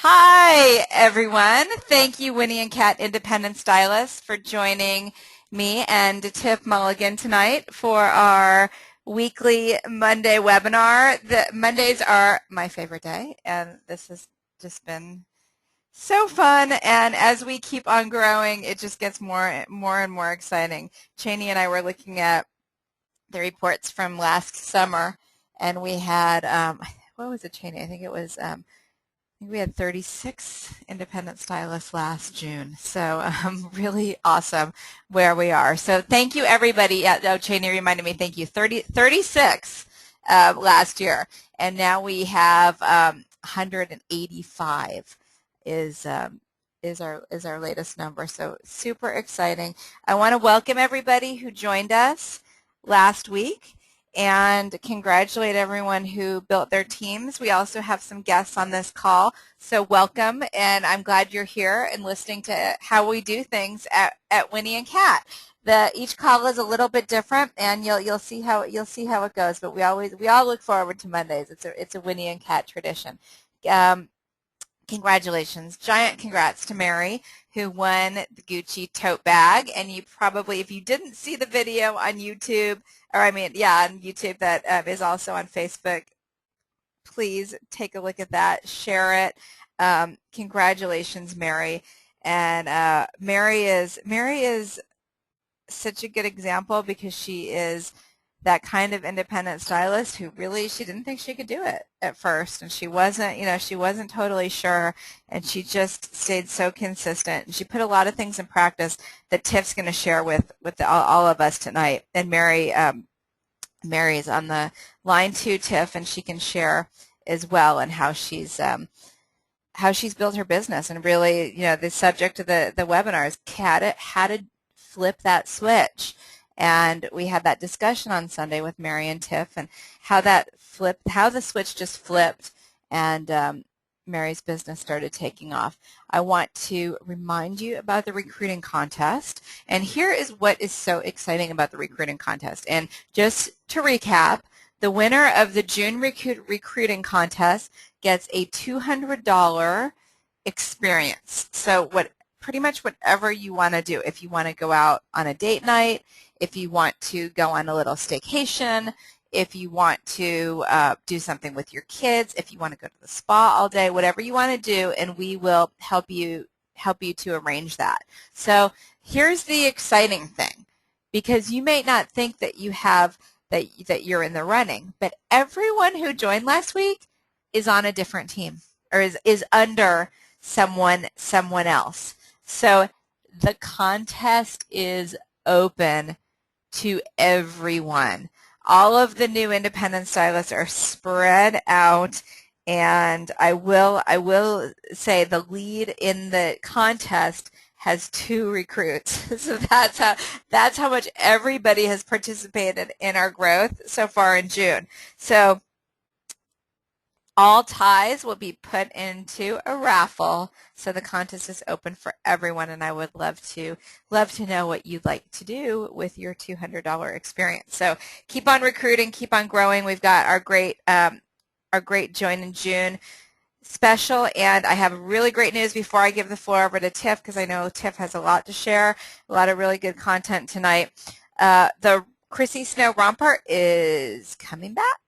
Hi, everyone. Thank you, Winnie and Kat, Independent Stylists, for joining me and Tiff Mulligan tonight for our weekly Monday webinar. The Mondays are my favorite day, and this has just been so fun. And as we keep on growing, it just gets more and more exciting. Cheney and I were looking at the reports from last summer, and we had, what was it, Cheney? I think we had 36 independent stylists last June. So really awesome where we are. So thank you, everybody. Cheney reminded me, thank you. 36 last year. And now we have 185 is our latest number. So super exciting. I want to welcome everybody who joined us last week and congratulate everyone who built their teams. We also have some guests on this call, so welcome, and I'm glad you're here and listening to how we do things at Winnie and Kat. Each call is a little bit different, and you'll see how it goes. But we all look forward to Mondays. It's a Winnie and Kat tradition. Congratulations. Giant congrats to Mary, who won the Gucci tote bag. And you probably, if you didn't see the video on YouTube, on YouTube that is also on Facebook, please take a look at that, share it. Congratulations, Mary. And Mary is such a good example because she is that kind of independent stylist who really, she didn't think she could do it at first, and she wasn't totally sure, and she just stayed so consistent, and she put a lot of things in practice that Tiff's going to share with all of us tonight. And Mary is on the line too, Tiff, and she can share as well and how she's built her business. And really, the subject of the webinar is how to flip that switch. And we had that discussion on Sunday with Mary and Tiff, and how the switch just flipped, and Mary's business started taking off. I want to remind you about the recruiting contest, and here is what is so exciting about the recruiting contest. And just to recap, the winner of the June recruiting contest gets a $200 experience. So pretty much whatever you want to do. If you want to go out on a date night, if you want to go on a little staycation, if you want to do something with your kids, if you want to go to the spa all day, whatever you want to do, and we will help you to arrange that. So here's the exciting thing, because you may not think that you're in the running, but everyone who joined last week is on a different team, or is under someone else. So the contest is open to everyone. All of the new independent stylists are spread out, and I will say the lead in the contest has 2 recruits. So that's how much everybody has participated in our growth so far in June. So all ties will be put into a raffle, so the contest is open for everyone, and I would love to know what you'd like to do with your $200 experience. So keep on recruiting, keep on growing. We've got our great Join in June special, and I have really great news before I give the floor over to Tiff, because I know Tiff has a lot to share, a lot of really good content tonight. The Chrissy Snow Romper is coming back.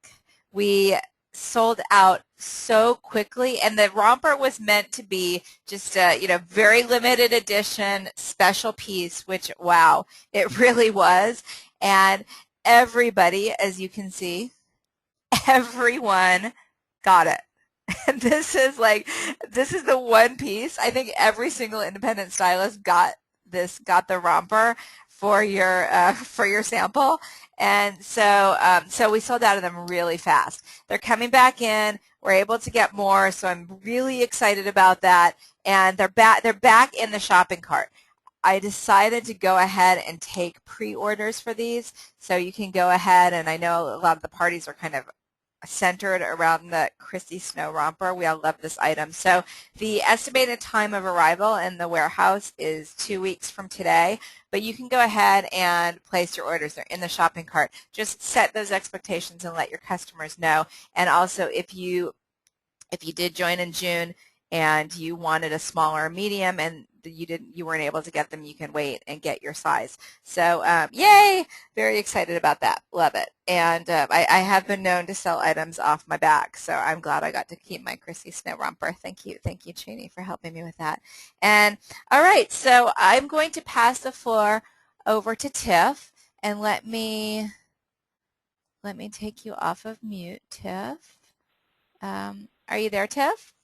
We sold out so quickly, and the romper was meant to be just a very limited edition special piece, which, wow, it really was. And everybody, as you can see, everyone got it. And this is the one piece. I think every single independent stylist got the romper for your sample. And so we sold out of them really fast. They're coming back in. We're able to get more, so I'm really excited about that. And they're back in the shopping cart. I decided to go ahead and take pre-orders for these, so you can go ahead, and I know a lot of the parties are kind of centered around the Chrissy Snow Romper. We all love this item. So the estimated time of arrival in the warehouse is 2 weeks from today, but you can go ahead and place your orders. They're in the shopping cart. Just set those expectations and let your customers know. And also, if you did join in June, and you wanted a smaller or medium and you weren't able to get them, you can wait and get your size. So yay, very excited about that. Love it. And I have been known to sell items off my back, so I'm glad I got to keep my Chrissy Snow Romper. Thank you, Trini, for helping me with that. And all right, so I'm going to pass the floor over to Tiff, and let me take you off of mute, Tiff. Are you there, Tiff?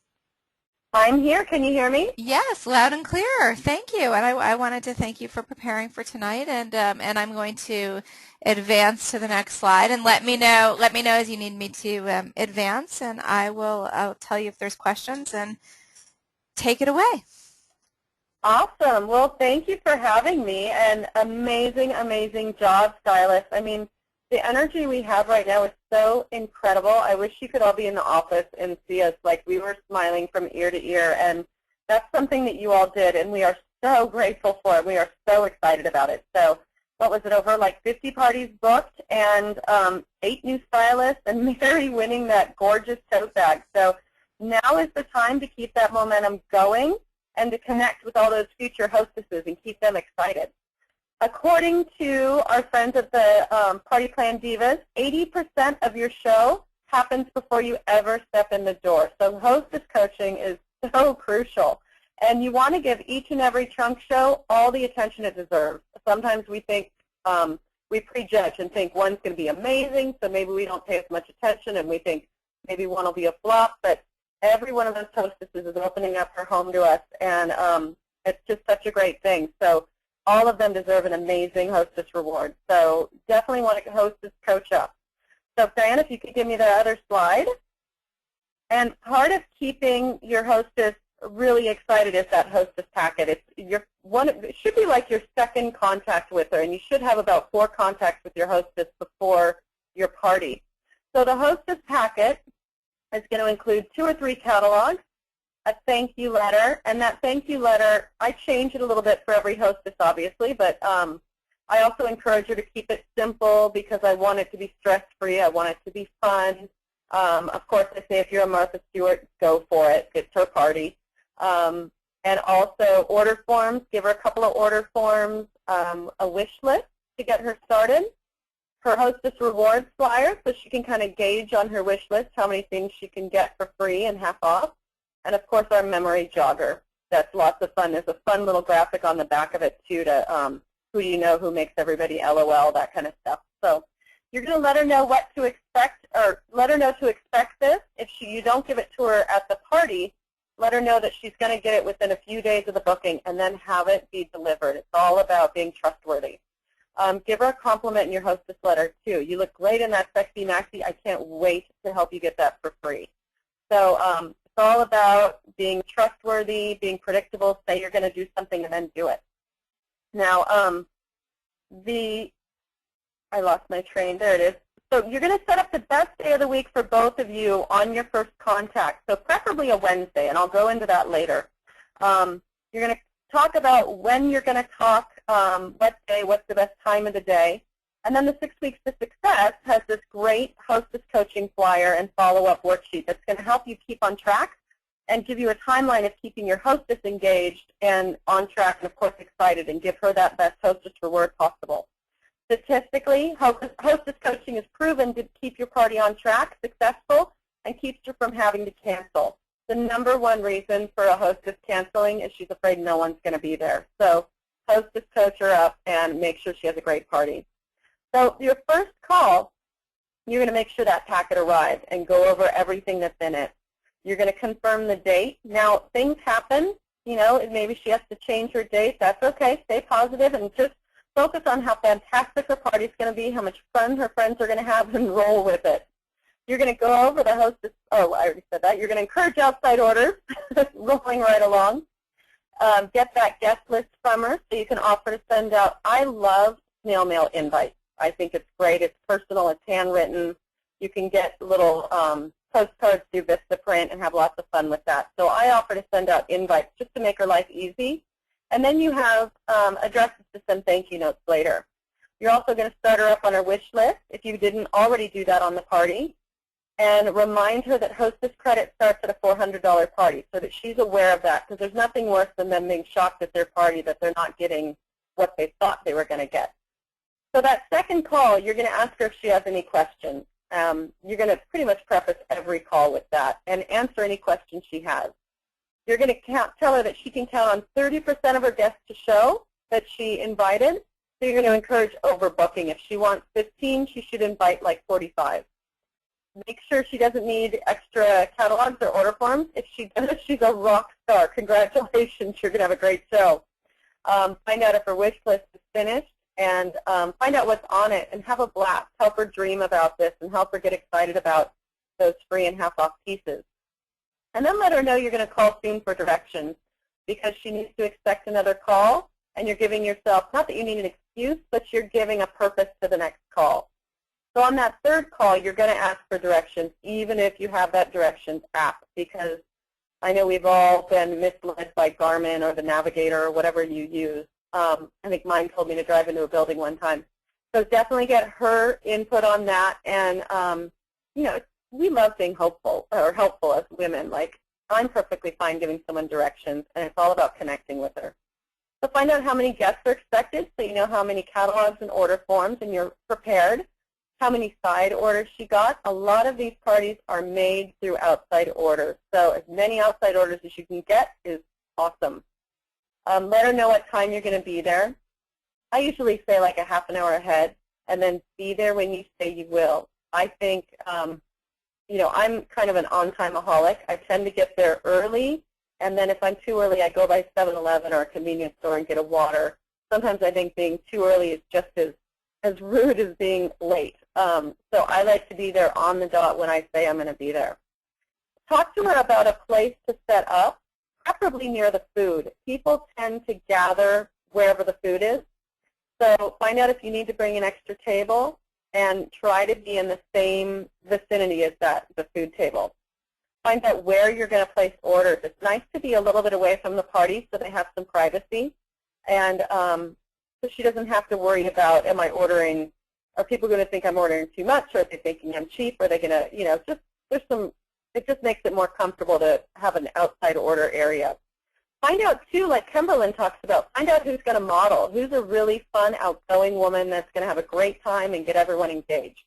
I'm here. Can you hear me? Yes, loud and clear. Thank you. And I wanted to thank you for preparing for tonight. And I'm going to advance to the next slide. And let me know as you need me to advance, and I'll tell you if there's questions. And take it away. Awesome. Well, thank you for having me. And amazing, amazing job, stylist. I mean, the energy we have right now is so incredible. I wish you could all be in the office and see us like we were smiling from ear to ear. And that's something that you all did, and we are so grateful for it. We are so excited about it. So what was it, over like 50 parties booked and 8 new stylists, and Mary winning that gorgeous tote bag. So now is the time to keep that momentum going and to connect with all those future hostesses and keep them excited. According to our friends at the Party Plan Divas, 80% of your show happens before you ever step in the door. So hostess coaching is so crucial. And you want to give each and every trunk show all the attention it deserves. Sometimes we think, we prejudge and think one's going to be amazing, so maybe we don't pay as much attention, and we think maybe one will be a flop. But every one of those hostesses is opening up her home to us, and it's just such a great thing. So all of them deserve an amazing hostess reward. So definitely want to hostess coach up. So Diana, if you could give me the other slide. And part of keeping your hostess really excited is that hostess packet. It should be like your second contact with her, and you should have about 4 contacts with your hostess before your party. So the hostess packet is going to include 2 or 3 catalogs, a thank you letter, and that thank you letter, I change it a little bit for every hostess, obviously, but I also encourage her to keep it simple because I want it to be stress-free. I want it to be fun. Of course, I say if you're a Martha Stewart, go for it. It's her party. And also order forms. Give her a couple of order forms, a wish list to get her started, her hostess rewards flyer so she can kind of gauge on her wish list how many things she can get for free and half off. And, of course, our memory jogger. That's lots of fun. There's a fun little graphic on the back of it, too, to who do you know, who makes everybody LOL, that kind of stuff. So you're going to let her know what to expect, or let her know to expect this. If you don't give it to her at the party, let her know that she's going to get it within a few days of the booking, and then have it be delivered. It's all about being trustworthy. Give her a compliment in your hostess letter, too. You look great in that sexy maxi. I can't wait to help you get that for free. So it's all about being trustworthy, being predictable, say you're going to do something, and then do it. Now, I lost my train. There it is. So you're going to set up the best day of the week for both of you on your first contact, so preferably a Wednesday, and I'll go into that later. You're going to talk about when you're going to talk, what day, what's the best time of the day. And then the 6 Weeks to Success has this great hostess coaching flyer and follow-up worksheet that's going to help you keep on track and give you a timeline of keeping your hostess engaged and on track and, of course, excited, and give her that best hostess reward possible. Statistically, hostess coaching is proven to keep your party on track, successful, and keeps her from having to cancel. The #1 reason for a hostess canceling is she's afraid no one's going to be there. So hostess coach her up and make sure she has a great party. So your first call, you're going to make sure that packet arrives and go over everything that's in it. You're going to confirm the date. Now, things happen. You know, maybe she has to change her date. That's okay. Stay positive and just focus on how fantastic her party's going to be, how much fun her friends are going to have, and roll with it. You're going to go over the hostess. Oh, I already said that. You're going to encourage outside orders, rolling right along. Get that guest list from her so you can offer to send out. I love snail mail invites. I think it's great. It's personal. It's handwritten. You can get little postcards through Vistaprint and have lots of fun with that. So I offer to send out invites just to make her life easy. And then you have addresses to send thank you notes later. You're also going to start her up on her wish list if you didn't already do that on the party. and remind her that hostess credit starts at a $400 party so that she's aware of that, because there's nothing worse than them being shocked at their party that they're not getting what they thought they were going to get. So that second call, you're going to ask her if she has any questions. You're going to pretty much preface every call with that and answer any questions she has. You're going to tell her that she can count on 30% of her guests to show that she invited. So you're going to encourage overbooking. If she wants 15, she should invite like 45. Make sure she doesn't need extra catalogs or order forms. If she does, she's a rock star. Congratulations. You're going to have a great show. Find out if her wish list is finished, and find out what's on it and have a blast. Help her dream about this and help her get excited about those free and half-off pieces. And then let her know you're going to call soon for directions, because she needs to expect another call, and you're giving yourself, not that you need an excuse, but you're giving a purpose to the next call. So on that third call, you're going to ask for directions, even if you have that directions app, because I know we've all been misled by Garmin or the Navigator or whatever you use. I think mine told me to drive into a building one time. So definitely get her input on that. And, you know, we love being hopeful or helpful as women. Like, I'm perfectly fine giving someone directions, and it's all about connecting with her. So find out how many guests are expected, so you know how many catalogs and order forms, and you're prepared. How many side orders she got. A lot of these parties are made through outside orders. So as many outside orders as you can get is awesome. Let her know what time you're going to be there. I usually say like a half an hour ahead, and then be there when you say you will. I think, you know, I'm kind of an on-time-aholic. I tend to get there early, and then if I'm too early, I go by 7-Eleven or a convenience store and get a water. Sometimes I think being too early is just as rude as being late. So I like to be there on the dot when I say I'm going to be there. Talk to her about a place to set up, preferably near the food. People tend to gather wherever the food is. So find out if you need to bring an extra table and try to be in the same vicinity as the food table. Find out where you're going to place orders. It's nice to be a little bit away from the party so they have some privacy. And so she doesn't have to worry about, am I ordering, are people going to think I'm ordering too much, or are they thinking I'm cheap, or are they going to, you know, just, there's some, it just makes it more comfortable to have an outside order area. Find out, too, like Kimberlyn talks about, find out who's going to model, who's a really fun, outgoing woman that's going to have a great time and get everyone engaged.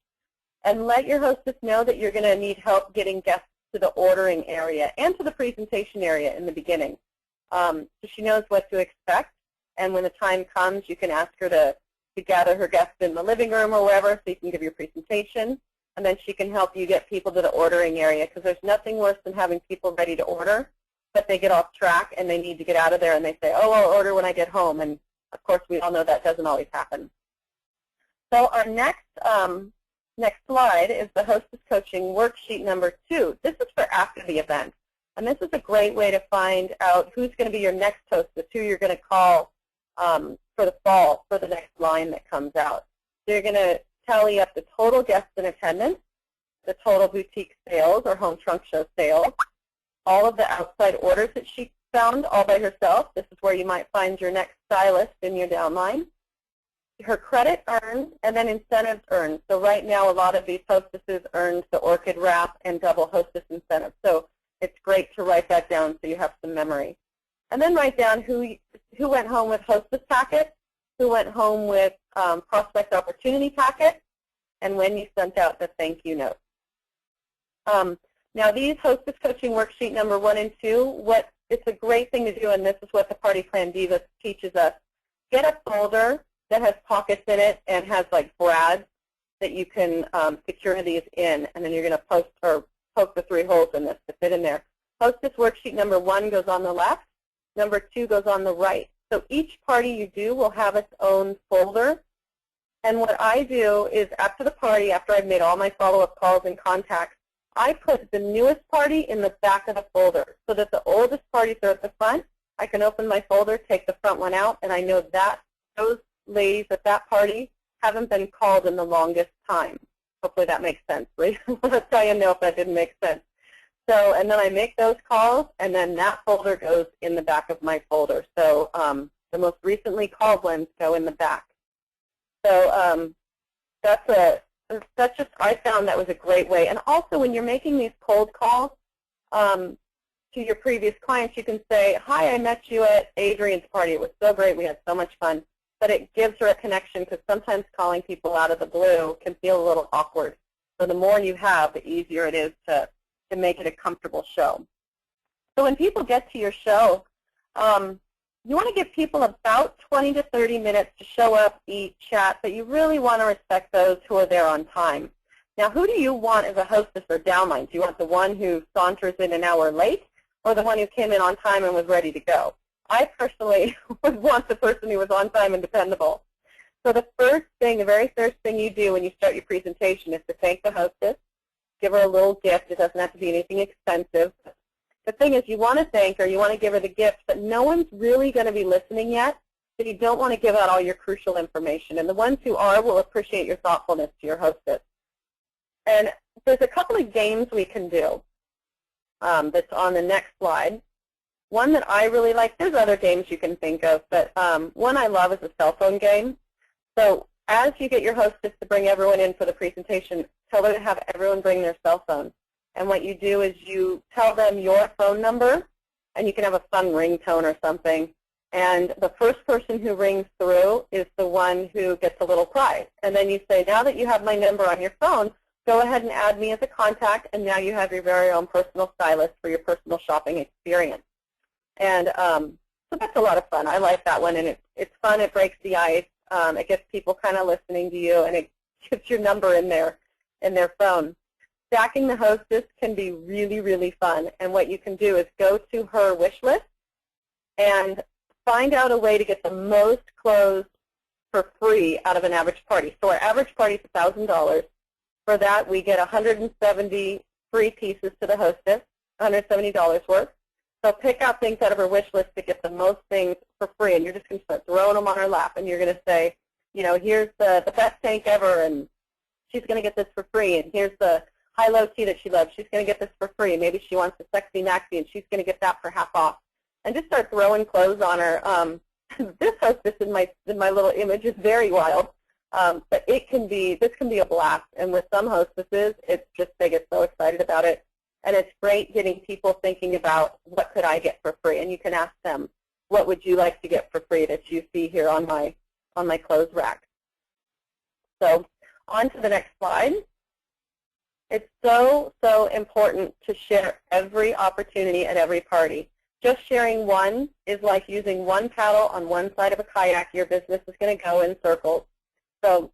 And let your hostess know that you're going to need help getting guests to the ordering area and to the presentation area in the beginning. So she knows what to expect. And when the time comes, you can ask her to gather her guests in the living room or wherever so you can give your presentation. And then she can help you get people to the ordering area, because there's nothing worse than having people ready to order, but they get off track and they need to get out of there and they say, oh, I'll order when I get home. And, of course, we all know that doesn't always happen. So our next slide is the Hostess Coaching Worksheet number 2. This is for after the event. And this is a great way to find out who's going to be your next hostess, who you're going to call for the fall, for the next line that comes out. So you're going to tally up the total guests in attendance, the total boutique sales or home trunk show sales, all of the outside orders that she found all by herself. This is where you might find your next stylist in your downline. Her credit earned, and then incentives earned. So right now, a lot of these hostesses earned the orchid wrap and double hostess incentives. So it's great to write that down so you have some memory. And then write down who went home with hostess packet, who went home with prospect opportunity packet, and when you sent out the thank you note. Now these Hostess Coaching Worksheet number 1 and 2, it's a great thing to do, and this is what the Party Plan Diva teaches us. Get a folder that has pockets in it and has like brads that you can secure these in, and then you're going to poke the 3 holes in this to fit in there. Hostess Worksheet number 1 goes on the left. Number 2 goes on the right. So each party you do will have its own folder. And what I do is after the party, after I've made all my follow-up calls and contacts, I put the newest party in the back of the folder so that the oldest parties are at the front. I can open my folder, take the front one out, and I know that those ladies at that party haven't been called in the longest time. Hopefully that makes sense. Let's tell you no if that didn't make sense. So, and then I make those calls, and then that folder goes in the back of my folder. So the most recently called ones go in the back. So that's that's just, I found that was a great way. And also when you're making these cold calls to your previous clients, you can say, hi, I met you at Adrian's party. It was so great. We had so much fun. But it gives her a connection, because sometimes calling people out of the blue can feel a little awkward. So the more you have, the easier it is to make it a comfortable show. So when people get to your show, you want to give people about 20 to 30 minutes to show up, eat, chat, but you really want to respect those who are there on time. Now, who do you want as a hostess or downline? Do you want the one who saunters in an hour late, or the one who came in on time and was ready to go? I personally would want the person who was on time and dependable. So the first thing, the very first thing you do when you start your presentation is to thank the hostess, give her a little gift. It doesn't have to be anything expensive. The thing is, you want to thank her, you want to give her the gift, but no one's really going to be listening yet, so you don't want to give out all your crucial information. And the ones who are will appreciate your thoughtfulness to your hostess. And there's a couple of games we can do that's on the next slide. One that I really like, there's other games you can think of, but one I love is a cell phone game. So as you get your hostess to bring everyone in for the presentation, tell her to have everyone bring their cell phone. And what you do is you tell them your phone number, and you can have a fun ringtone or something. And the first person who rings through is the one who gets a little prize. And then you say, now that you have my number on your phone, go ahead and add me as a contact, and now you have your very own personal stylist for your personal shopping experience. And so that's a lot of fun. I like that one, and it's fun. It breaks the ice. It gets people kind of listening to you, and it gets your number in their phone. Stacking the hostess can be really, really fun. And what you can do is go to her wish list and find out a way to get the most clothes for free out of an average party. So our average party is $1,000. For that, we get 170 free pieces to the hostess, $170 worth. So pick out things out of her wish list to get the most things for free, and you're just going to start throwing them on her lap, and you're going to say, you know, here's the best tank ever, and she's going to get this for free, and here's the high-low tee that she loves. She's going to get this for free. Maybe she wants a sexy maxi, and she's going to get that for half off. And just start throwing clothes on her. This hostess in my little image is very wild, but this can be a blast. And with some hostesses, it's just they get so excited about it. And it's great getting people thinking about, what could I get for free? And you can ask them, what would you like to get for free that you see here on my clothes rack? So on to the next slide. It's so, so important to share every opportunity at every party. Just sharing one is like using one paddle on one side of a kayak. Your business is going to go in circles. So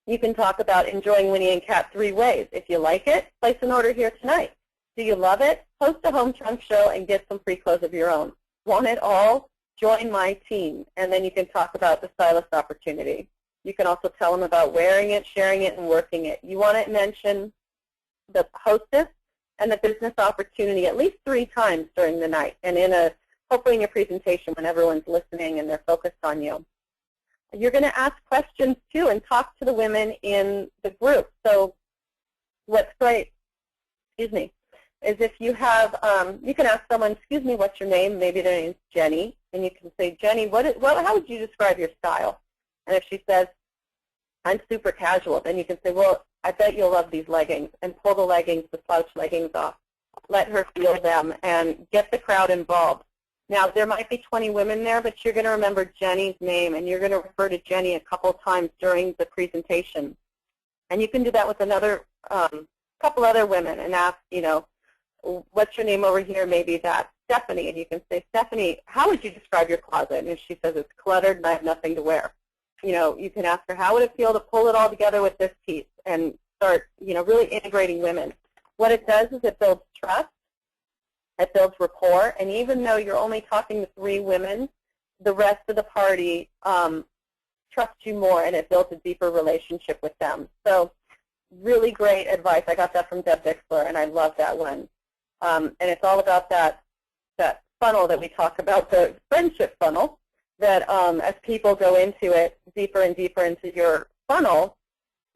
you can talk about enjoying Winnie and Kat 3 ways. If you like it, place an order here tonight. Do you love it? Host a home trunk show and get some free clothes of your own. Want it all? Join my team. And then you can talk about the stylist opportunity. You can also tell them about wearing it, sharing it, and working it. You want to mention the hostess and the business opportunity at least 3 times during the night, and hopefully in your presentation when everyone's listening and they're focused on you. You're going to ask questions too and talk to the women in the group. So what's great, is if you have, you can ask someone, excuse me, what's your name? Maybe their name's Jenny, and you can say, Jenny, how would you describe your style? And if she says, I'm super casual, then you can say, well, I bet you'll love these leggings, and pull the leggings, the slouch leggings off. Let her feel them and get the crowd involved. Now, there might be 20 women there, but you're going to remember Jenny's name, and you're going to refer to Jenny a couple of times during the presentation. And you can do that with another couple other women and ask, you know, what's your name over here? Maybe that's Stephanie. And you can say, Stephanie, how would you describe your closet? And if she says it's cluttered and I have nothing to wear, you know, you can ask her, how would it feel to pull it all together with this piece and start, you know, really integrating women. What it does is it builds trust, it builds rapport, and even though you're only talking to 3 women, the rest of the party trusts you more, and it builds a deeper relationship with them. So really great advice. I got that from Deb Dixler, and I love that one. And it's all about that funnel that we talk about, the friendship funnel, that as people go into it deeper and deeper into your funnel,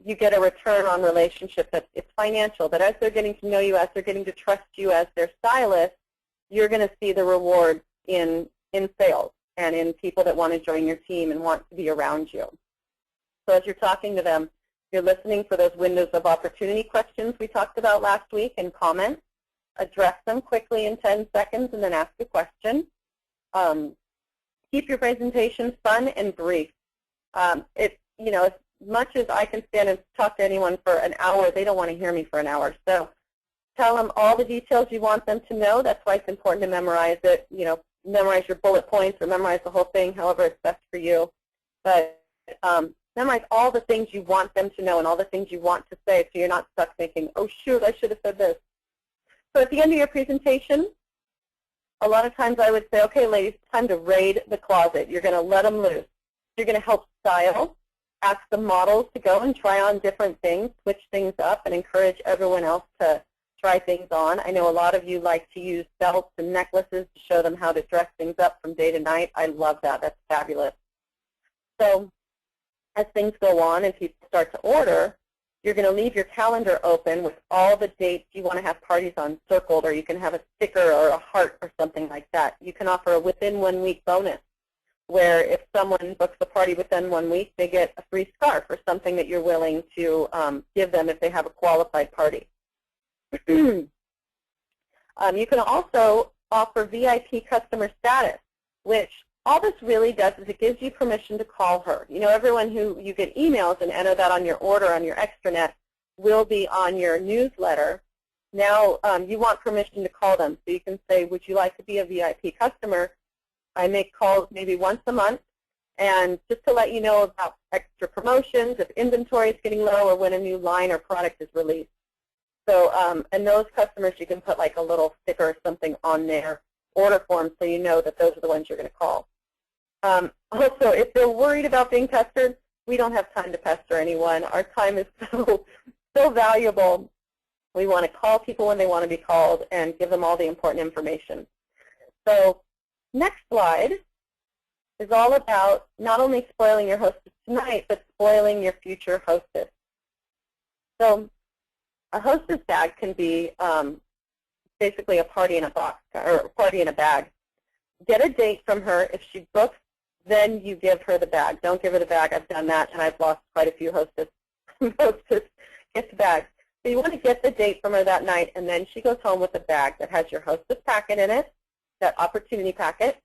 you get a return on relationship that it's financial, but as they're getting to know you, as they're getting to trust you as their stylist, you're going to see the reward in sales and in people that want to join your team and want to be around you. So as you're talking to them, You're listening for those windows of opportunity questions we talked about last week and comments. Address them quickly in 10 seconds and then ask a question. Keep your presentations fun and brief. As much as I can stand and talk to anyone for an hour, they don't want to hear me for an hour. So tell them all the details you want them to know. That's why it's important to memorize it. Memorize your bullet points or memorize the whole thing, however it's best for you. But memorize all the things you want them to know and all the things you want to say so you're not stuck thinking, oh, shoot, I should have said this. So at the end of your presentation, a lot of times I would say, okay, ladies, it's time to raid the closet. You're going to let them loose. You're going to help style, ask the models to go and try on different things, switch things up, and encourage everyone else to try things on. I know a lot of you like to use belts and necklaces to show them how to dress things up from day to night. I love that. That's fabulous. So as things go on and people start to order, you're going to leave your calendar open with all the dates you want to have parties on circled, or you can have a sticker or a heart or something like that. You can offer a within 1 week bonus, where if someone books a party within 1 week, they get a free scarf or something that you're willing to give them if they have a qualified party. You can also offer VIP customer status, which all this really does is it gives you permission to call her. Everyone who you get emails and enter that on your order on your extranet will be on your newsletter. Now you want permission to call them. So you can say, would you like to be a VIP customer? I make calls maybe once a month, and just to let you know about extra promotions, if inventory is getting low, or when a new line or product is released. So, and those customers, you can put like a little sticker or something on their order form so you know that those are the ones you're going to call. Also, if they're worried about being pestered, we don't have time to pester anyone. Our time is so valuable. We want to call people when they want to be called and give them all the important information. So next slide is all about not only spoiling your hostess tonight, but spoiling your future hostess. So a hostess bag can be basically a party in a box or a party in a bag. Get a date from her. If she books, then you give her the bag. Don't give her the bag. I've done that, and I've lost quite a few hostess get the bag. So you want to get the date from her that night, and then she goes home with a bag that has your hostess packet in it, that opportunity packet,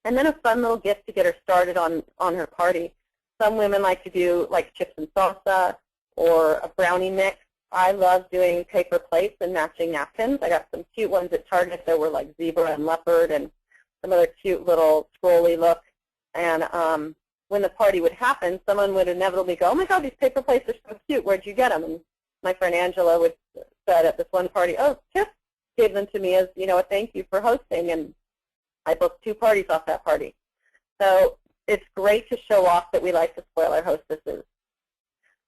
and then a fun little gift to get her started on her party. Some women like to do like chips and salsa or a brownie mix. I love doing paper plates and matching napkins. I got some cute ones at Target that were like zebra and leopard and some other cute little scrolly look. And when the party would happen, someone would inevitably go, oh my God, these paper plates are so cute. Where'd you get them? And my friend Angela would said at this one party, oh, Tiff gave them to me as, a thank you for hosting. And I booked 2 parties off that party. So it's great to show off that we like to spoil our hostesses.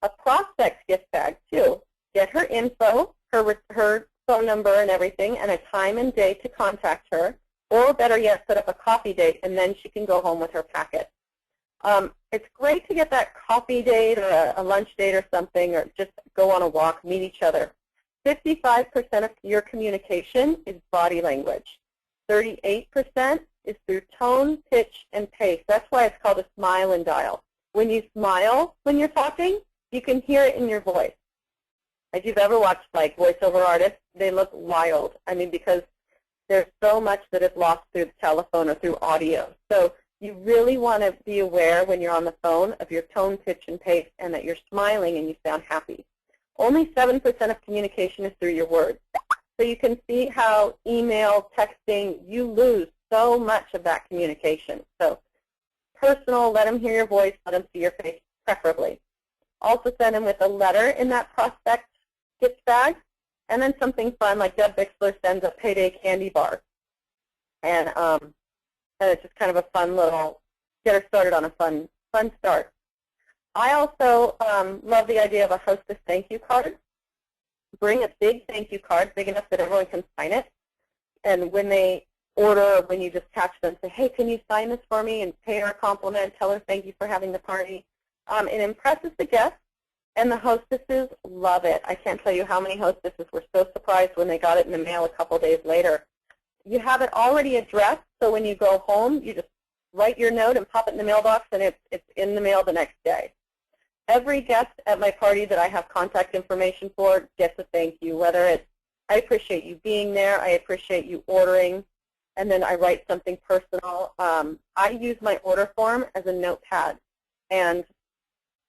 A prospect gift bag, too. Get her info, her phone number and everything, and a time and day to contact her. Or better yet, set up a coffee date, and then she can go home with her packet. It's great to get that coffee date or a lunch date or something, or just go on a walk, meet each other. 55% of your communication is body language. 38% is through tone, pitch, and pace. That's why it's called a smile and dial. When you smile when you're talking, you can hear it in your voice. If you've ever watched like voiceover artists, they look wild. I mean, because there's so much that is lost through the telephone or through audio. So you really want to be aware when you're on the phone of your tone, pitch, and pace, and that you're smiling and you sound happy. Only 7% of communication is through your words. So you can see how email, texting, you lose so much of that communication. So personal, let them hear your voice, let them see your face, preferably. Also send them with a letter in that prospect gift bag. And then something fun, like Deb Bixler sends a payday candy bar. And it's just kind of a fun little, get her started on a fun start. I also love the idea of a hostess thank you card. Bring a big thank you card, big enough that everyone can sign it. And when they order, or when you just catch them, say, hey, can you sign this for me, and pay her a compliment, tell her thank you for having the party. It impresses the guests. And the hostesses love it. I can't tell you how many hostesses were so surprised when they got it in the mail a couple days later. You have it already addressed, so when you go home, you just write your note and pop it in the mailbox, and it's in the mail the next day. Every guest at my party that I have contact information for gets a thank you, whether it's, I appreciate you being there, I appreciate you ordering, and then I write something personal. I use my order form as a notepad, and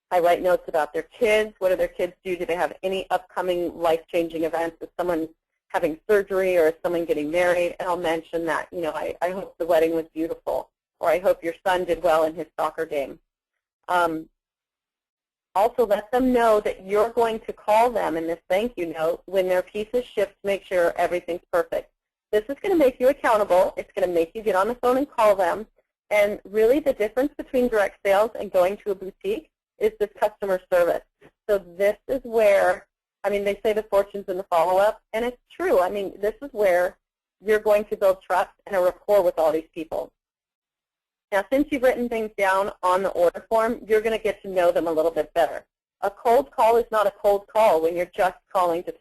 I write notes about their kids. What do their kids do? Do they have any upcoming life-changing events? Is someone having surgery, or is someone getting married? And I'll mention that. You know, I hope the wedding was beautiful, or I hope your son did well in his soccer game. Also, let them know that you're going to call them in this thank you note when their piece is shipped to make sure everything's perfect. This is going to make you accountable. It's going to make you get on the phone and call them. And really, the difference between direct sales and going to a boutique is this customer service. So this is where, I mean, they say the fortune's in the follow-up, and it's true. I mean, this is where you're going to build trust and a rapport with all these people. Now, since you've written things down on the order form, you're going to get to know them a little bit better. A cold call is not a cold call when you're just calling to,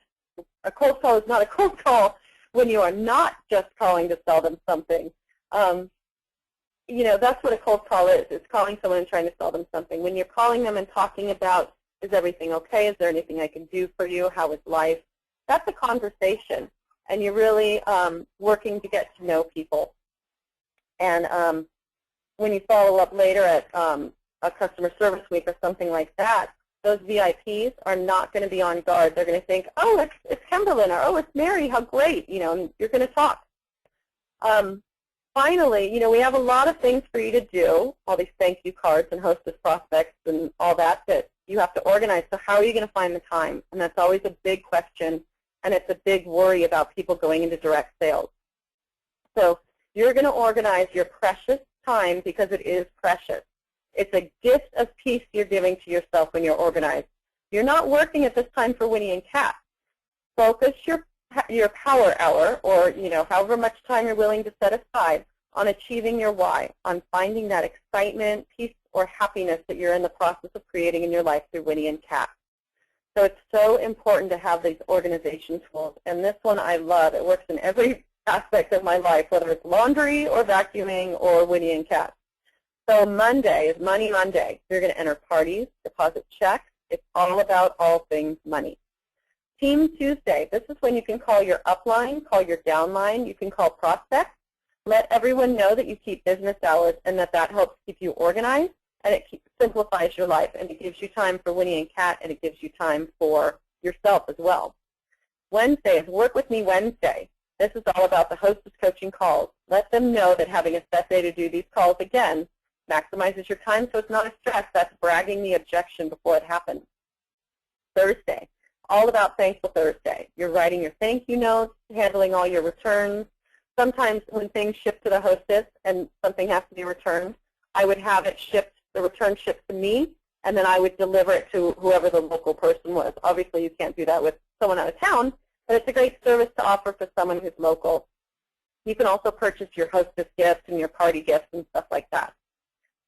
a cold call is not a cold call when you are not just calling to sell them something. You know, that's what a cold call is. It's calling someone and trying to sell them something. When you're calling them and talking about, is everything okay? Is there anything I can do for you? How is life? That's a conversation, and you're really working to get to know people. And when you follow up later at a customer service week or something like that, those VIPs are not going to be on guard. They're going to think, oh, it's Kimberlyn, or oh, it's Mary, how great, you know, and you're going to talk. Finally, you know, we have a lot of things for you to do, all these thank you cards and hostess prospects and all that that you have to organize. So how are you going to find the time? And that's always a big question, and it's a big worry about people going into direct sales. So you're going to organize your precious time, because it is precious. It's a gift of peace you're giving to yourself when you're organized. You're not working at this time for Winnie and Kat. Focus your power hour, or you know, however much time you're willing to set aside, on achieving your why, on finding that excitement, peace, or happiness that you're in the process of creating in your life through Winnie and Kat. So it's so important to have these organization tools, and this one I love. It works in every aspect of my life, whether it's laundry or vacuuming or Winnie and Kat. So Monday is Money Monday. You're going to enter parties, deposit checks. It's all about all things money. Team Tuesday, this is when you can call your upline, call your downline, you can call prospects. Let everyone know that you keep business hours and that helps keep you organized, and it simplifies your life, and it gives you time for Winnie and Kat, and it gives you time for yourself as well. Wednesday is Work With Me Wednesday. This is all about the hostess coaching calls. Let them know that having a set day to do these calls again maximizes your time, so it's not a stress. That's bragging the objection before it happens. Thursday, all about Thankful Thursday. You're writing your thank you notes, handling all your returns. Sometimes when things ship to the hostess and something has to be returned, I would have it shipped, the return shipped to me, and then I would deliver it to whoever the local person was. Obviously, you can't do that with someone out of town, but it's a great service to offer for someone who's local. You can also purchase your hostess gifts and your party gifts and stuff like that.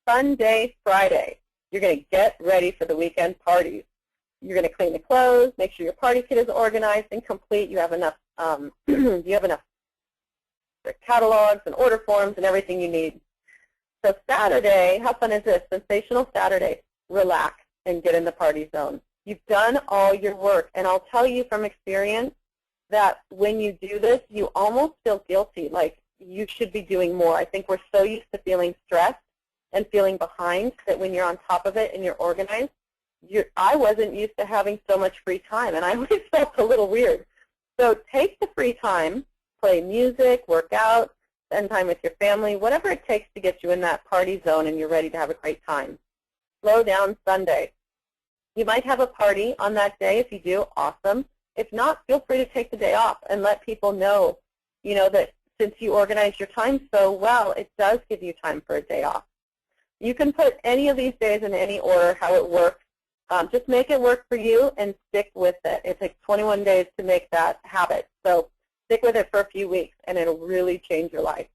Fun Day Friday. You're going to get ready for the weekend parties. You're going to clean the clothes, make sure your party kit is organized and complete. You have enough catalogs and order forms and everything you need. So Saturday, how fun is this? Sensational Saturday. Relax and get in the party zone. You've done all your work, and I'll tell you from experience that when you do this, you almost feel guilty, like you should be doing more. I think we're so used to feeling stressed and feeling behind that when you're on top of it and you're organized, I wasn't used to having so much free time, and I always felt a little weird. So take the free time, play music, work out, spend time with your family, whatever it takes to get you in that party zone and you're ready to have a great time. Slow down Sunday. You might have a party on that day. If you do, awesome. If not, feel free to take the day off and let people know, you know, that since you organize your time so well, it does give you time for a day off. You can put any of these days in any order, how it works. Just make it work for you and stick with it. It takes 21 days to make that habit. So stick with it for a few weeks, and it'll really change your life.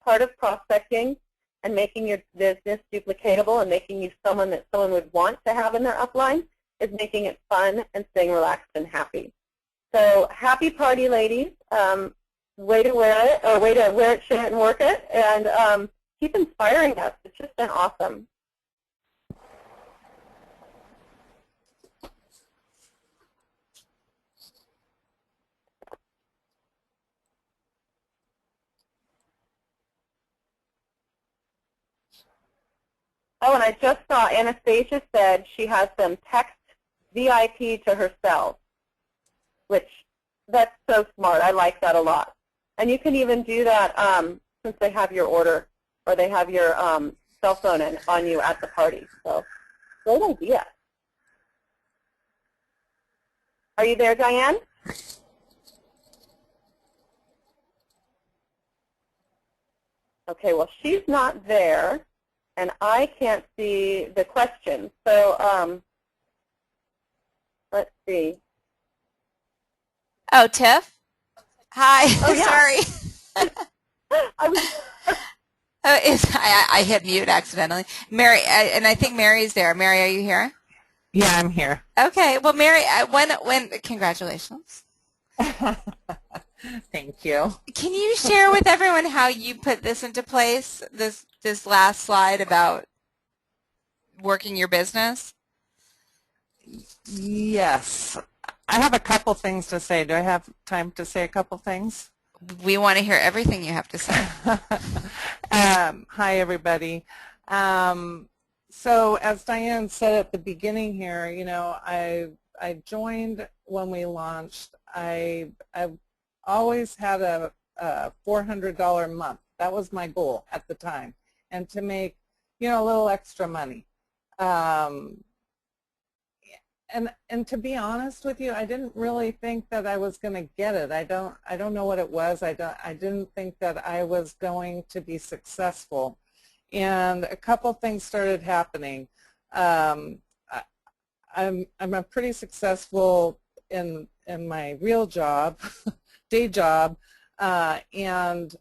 Part of prospecting and making your business duplicatable and making you someone that someone would want to have in their upline is making it fun and staying relaxed and happy. So happy party, ladies. Way to wear it, or way to wear it, share it, and work it, and keep inspiring us. It's just been awesome. Oh, and I just saw Anastasia said she has them text VIP to herself, which that's so smart. I like that a lot. And you can even do that since they have your order or they have your cell phone on you at the party. So great idea. Are you there, Diane? Okay, well, she's not there, and I can't see the question. So let's see. Oh, Tiff? Hi. Oh, yeah. Sorry. I was, I hit mute accidentally. Mary, and I think Mary's there. Mary, are you here? Yeah, I'm here. Okay. Well, Mary, congratulations. Thank you. Can you share with everyone how you put this into place, this last slide about working your business? Yes. I have a couple things to say. Do I have time to say a couple things? We want to hear everything you have to say. Hi, everybody. So as Diane said at the beginning here, you know, I joined when we launched. I've always had a $400 a month. That was my goal at the time, and to make, you know, a little extra money. And to be honest with you, I didn't really think that I was going to get it. I don't know what it was. I didn't think that I was going to be successful. And a couple things started happening. I'm a pretty successful in my real job, day job, and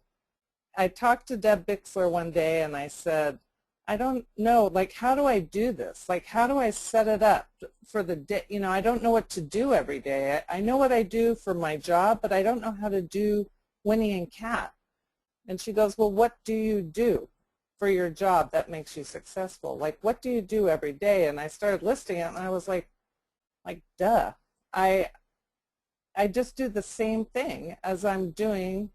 I talked to Deb Bixler one day and I said, I don't know, like, how do I do this? Like, how do I set it up for the day? You know, I don't know what to do every day. I know what I do for my job, but I don't know how to do Winnie and Kat. And she goes, well, what do you do for your job that makes you successful? Like, what do you do every day? And I started listing it, and I was like, duh. I just do the same thing as I'm doing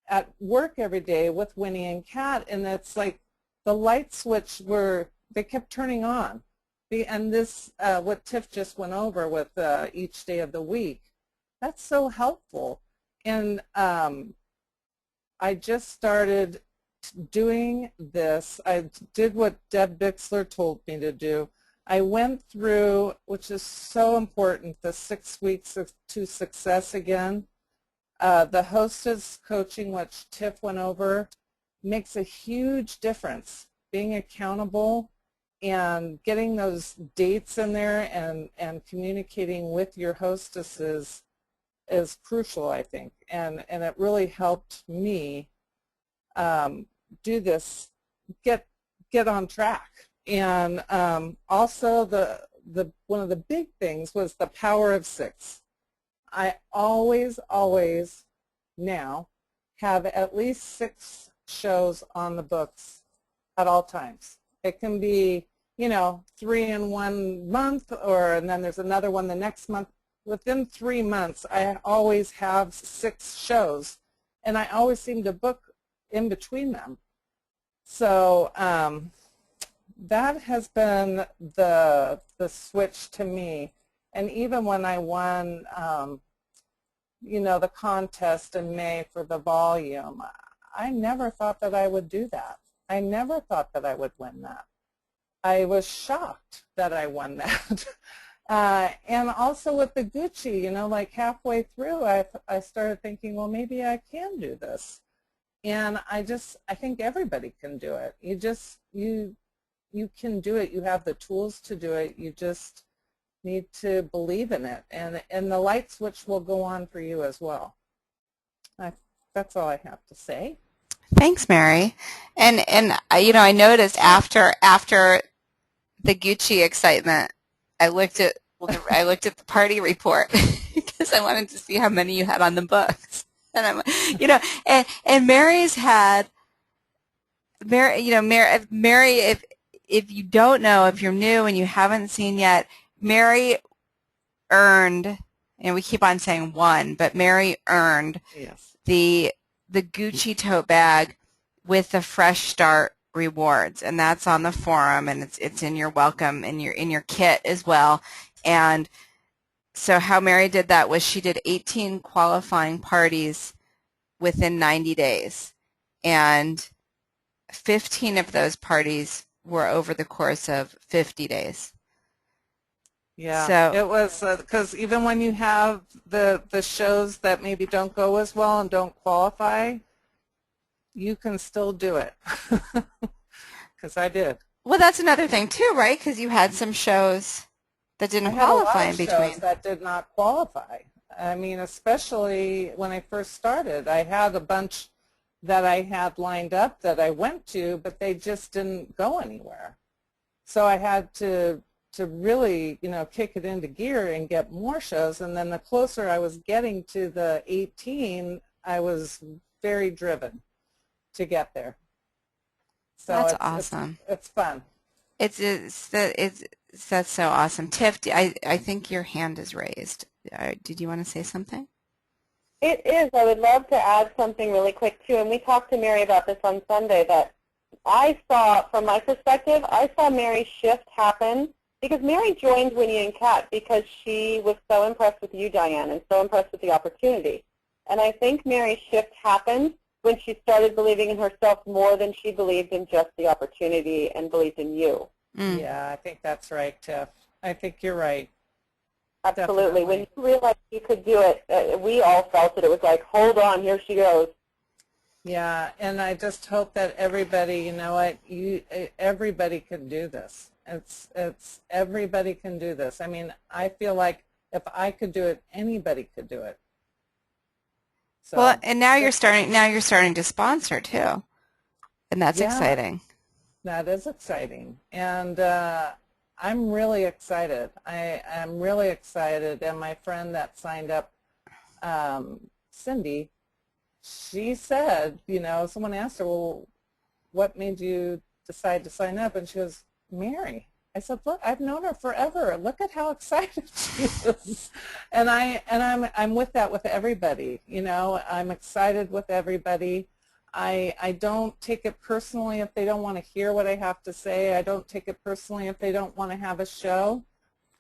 at work every day with Winnie and Kat, and it's like, the light switch they kept turning on. And this, what Tiff just went over with each day of the week, that's so helpful. And I just started doing this. I did what Deb Bixler told me to do. I went through, which is so important, the 6 weeks to success again. The hostess coaching, which Tiff went over, makes a huge difference. Being accountable and getting those dates in there and communicating with your hostesses is crucial, I think. And it really helped me do this, get on track. And also one of the big things was the power of 6. I always now have at least 6 shows on the books at all times. It can be, you know, 3 in 1 month, and then there's another one the next month. Within 3 months, I always have 6 shows, and I always seem to book in between them. So that has been the switch to me. And even when I won, you know, the contest in May for the volume, I never thought that I would do that. I never thought that I would win that. I was shocked that I won that. And also with the Gucci, you know, like halfway through, I started thinking, well, maybe I can do this. And I think everybody can do it. You can do it. You have the tools to do it. You just need to believe in it. And the light switch will go on for you as well. That's all I have to say. Thanks, Mary. And you know, I noticed after the Gucci excitement, I looked at the party report because I wanted to see how many you had on the books. And I'm, you know, and Mary's had Mary, you know, Mary, if you don't know, if you're new and you haven't seen yet, Mary earned, and we keep on saying won, but Mary earned Yes. the Gucci tote bag with the Fresh Start rewards, and that's on the forum, and it's in your welcome and in your kit as well. And so how Mary did that was she did 18 qualifying parties within 90 days, and 15 of those parties were over the course of 50 days. Yeah, So it was because even when you have the shows that maybe don't go as well and don't qualify, you can still do it. Because I did. well, that's another thing too, right? Because you had some shows that I didn't had a lot qualify of in shows between. that did not qualify. I mean, especially when I first started, I had a bunch that I had lined up that I went to, but they just didn't go anywhere. So I had to really, kick it into gear and get more shows. And then the closer I was getting to the 18, I was very driven to get there. So That's awesome. It's fun. That's so awesome. Tiff, I think your hand is raised. Did you want to say something? It is. I would love to add something really quick, too. And we talked to Mary about this on Sunday, that I saw, from my perspective, I saw Mary's shift happen because Mary joined Winnie and Kat because she was so impressed with you, Diane, and so impressed with the opportunity. And I think Mary's shift happened when she started believing in herself more than she believed in just the opportunity and believed in you. Mm. Yeah, I think that's right, Tiff. I think you're right. Absolutely. Definitely. When you realized you could do it, we all felt it. It was like, hold on, here she goes. Yeah, and I just hope that everybody, everybody can do this. It's everybody can do this. I mean, I feel like if I could do it, anybody could do it. So, Well, and now you're starting to sponsor too, and that's exciting. That is exciting, and I'm really excited. I'm really excited, and my friend that signed up, Cindy, she said, someone asked her, well, what made you decide to sign up? And she goes, Mary. I said, look, I've known her forever. Look at how excited she is. And I'm with that with everybody. I'm excited with everybody. I don't take it personally if they don't want to hear what I have to say. I don't take it personally if they don't want to have a show.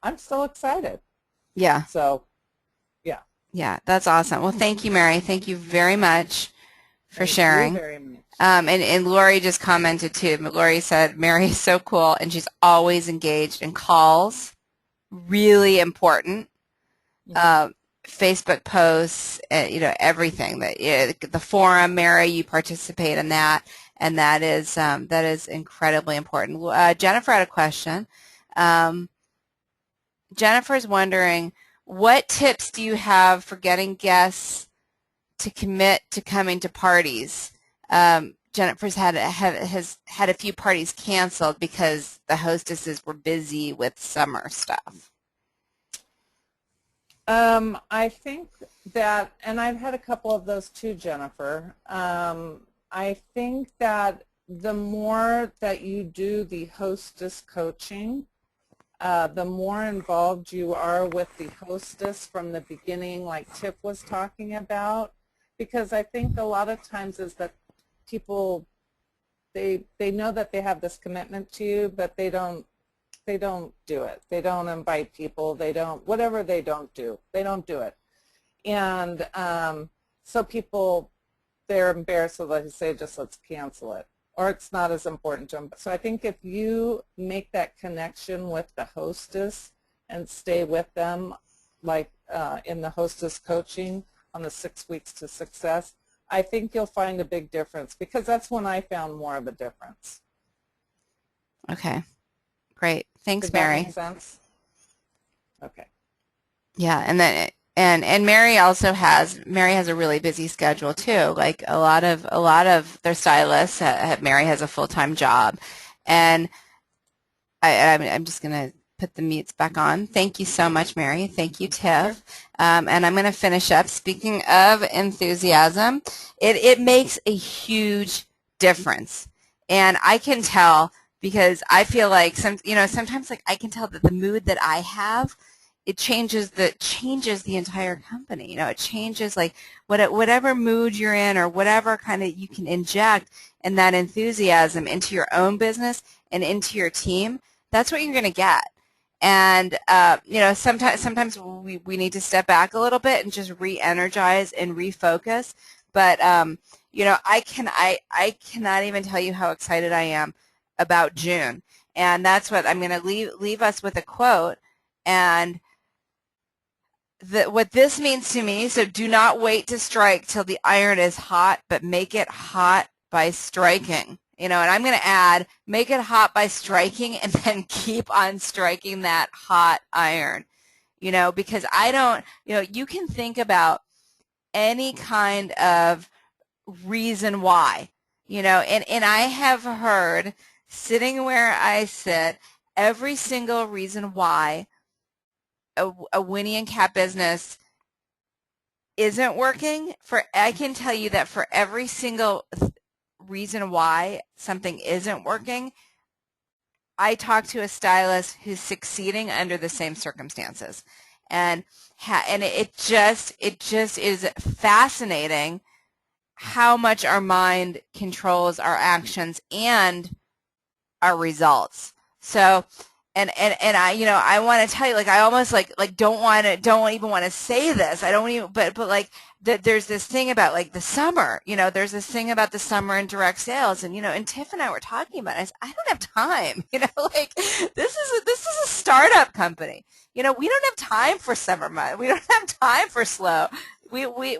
I'm still excited. Yeah. So, yeah. Yeah, that's awesome. Well, thank you, Mary. Thank you very much for sharing. Thank you very much. And Lori just commented too. Lori said, Mary is so cool, and she's always engaged in calls. Really important. Facebook posts, everything. The forum, Mary, you participate in that, and that is incredibly important. Jennifer had a question. Jennifer's wondering, what tips do you have for getting guests to commit to coming to parties? Jennifer's has had a few parties canceled because the hostesses were busy with summer stuff. I think that, and I've had a couple of those too, Jennifer. I think that the more that you do the hostess coaching, the more involved you are with the hostess from the beginning, like Tiff was talking about, because I think a lot of times is that people, they know that they have this commitment to you, but they don't do it. They don't invite people. They don't, whatever they don't do it. And so people, they're embarrassed, so they say, just let's cancel it. Or it's not as important to them. So I think if you make that connection with the hostess and stay with them, like in the hostess coaching on the 6 weeks to success, I think you'll find a big difference, because that's when I found more of a difference. Okay, great. Thanks, Does that Mary. make sense? Okay. Yeah, and then and Mary also has a really busy schedule too. Like a lot of their stylists, Mary has a full-time job, and I'm just gonna put the mutes back on. Thank you so much, Mary. Thank you, Tiff. Sure. And I'm gonna finish up. Speaking of enthusiasm, it makes a huge difference, and I can tell because I feel like sometimes like I can tell that the mood that I have it changes the entire company. It changes like whatever mood you're in or whatever kind of you can inject and that enthusiasm into your own business and into your team. That's what you're going to get. And sometimes we need to step back a little bit and just re-energize and refocus. But I cannot even tell you how excited I am about June. And that's what I'm going to leave us with a quote. And what this means to me, so do not wait to strike till the iron is hot, but make it hot by striking. And I'm going to add, make it hot by striking and then keep on striking that hot iron. Because you can think about any kind of reason why, and I have heard, sitting where I sit, every single reason why a Winnie and Cat business isn't working. I can tell you that for every single reason why something isn't working, I talk to a stylist who's succeeding under the same circumstances, and it just is fascinating how much our mind controls our actions and our results. So, and I want to tell you, I almost don't even want to say this. I don't even, but there's this thing about the summer. There's this thing about the summer and direct sales, and Tiff and I were talking about it. I said, I don't have time. This is a startup company. We don't have time for summer months. We don't have time for slow. We're going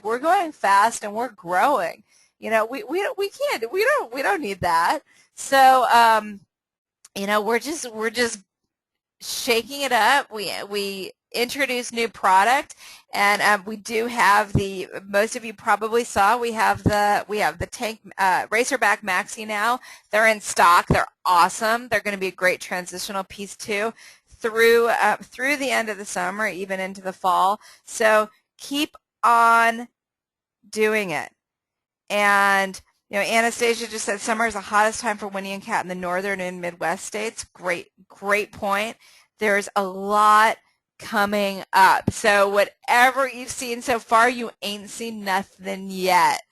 we're going fast and we're growing. We don't need that. So we're just shaking it up. We introduced new product, and we do have most of you probably saw, we have the tank Racerback Maxi now. They're in stock. They're awesome. They're going to be a great transitional piece too through the end of the summer, even into the fall. So keep on doing it. And Anastasia just said summer is the hottest time for Winnie and Cat in the northern and Midwest states. Great point. There's a lot coming up. So whatever you've seen so far, you ain't seen nothing yet.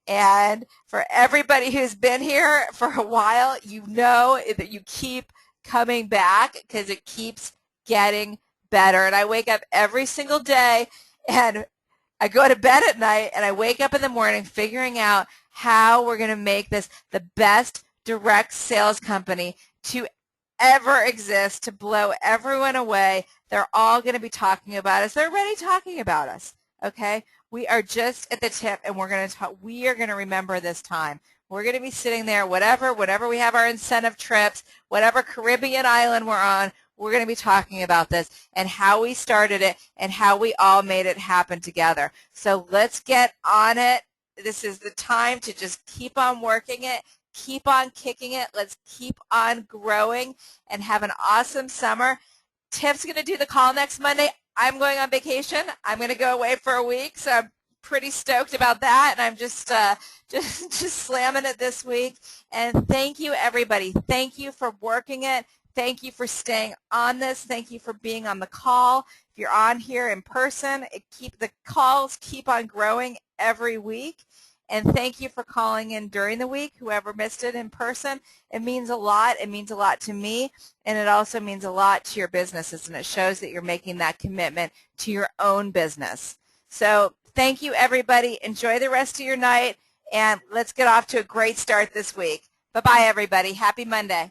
And for everybody who's been here for a while, you know that you keep coming back because it keeps getting better. And I wake up every single day and I go to bed at night and I wake up in the morning figuring out how we're going to make this the best direct sales company to ever exist, to blow everyone away. They're all going to be talking about us. They're already talking about us. Okay? We are just at the tip, and we are going to remember this time. We're going to be sitting there, whatever we have our incentive trips, whatever Caribbean island we're on, we're going to be talking about this and how we started it and how we all made it happen together. So let's get on it. This is the time to just keep on working it, keep on kicking it. Let's keep on growing and have an awesome summer. Tiff's going to do the call next Monday. I'm going on vacation. I'm going to go away for a week, so I'm pretty stoked about that, and I'm just slamming it this week. And thank you, everybody. Thank you for working it. Thank you for staying on this. Thank you for being on the call. If you're on here in person, the calls keep on growing every week. And thank you for calling in during the week, whoever missed it in person. It means a lot. It means a lot to me, and it also means a lot to your businesses, and it shows that you're making that commitment to your own business. So thank you, everybody. Enjoy the rest of your night, and let's get off to a great start this week. Bye-bye, everybody. Happy Monday.